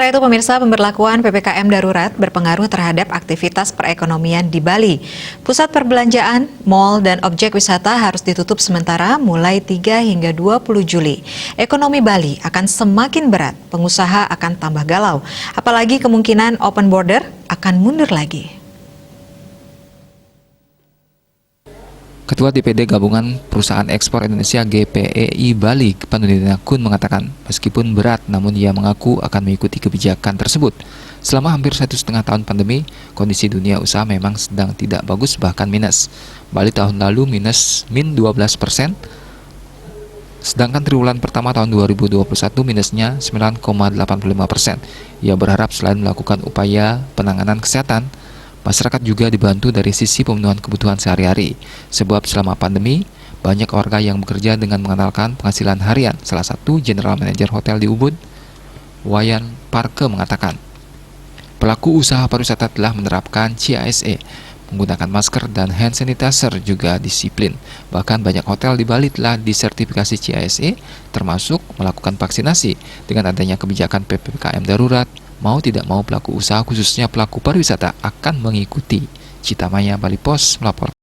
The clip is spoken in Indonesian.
Sementara itu, pemirsa, pemberlakuan PPKM darurat berpengaruh terhadap aktivitas perekonomian di Bali. Pusat perbelanjaan, mal, dan objek wisata harus ditutup sementara mulai 3 hingga 20 Juli. Ekonomi Bali akan semakin berat, pengusaha akan tambah galau, apalagi kemungkinan open border akan mundur lagi. Ketua DPD Gabungan Perusahaan Ekspor Indonesia GPEI Bali, Panudina Kun mengatakan, meskipun berat, namun ia mengaku akan mengikuti kebijakan tersebut. Selama hampir 1,5 tahun pandemi, kondisi dunia usaha memang sedang tidak bagus, bahkan minus. Bali tahun lalu min 12%, sedangkan triwulan pertama tahun 2021 minusnya 9,85%. Ia berharap selain melakukan upaya penanganan kesehatan, masyarakat juga dibantu dari sisi pemenuhan kebutuhan sehari-hari. Sebab selama pandemi, banyak warga yang bekerja dengan mengandalkan penghasilan harian. Salah satu General Manager Hotel di Ubud, Wayan Parke, mengatakan, pelaku usaha pariwisata telah menerapkan CISE, menggunakan masker dan hand sanitizer juga disiplin. Bahkan banyak hotel di Bali telah disertifikasi CISE, termasuk melakukan vaksinasi. Dengan adanya kebijakan PPKM darurat, mau tidak mau pelaku usaha khususnya pelaku pariwisata akan mengikuti. Citamaya, Bali Pos melaporkan.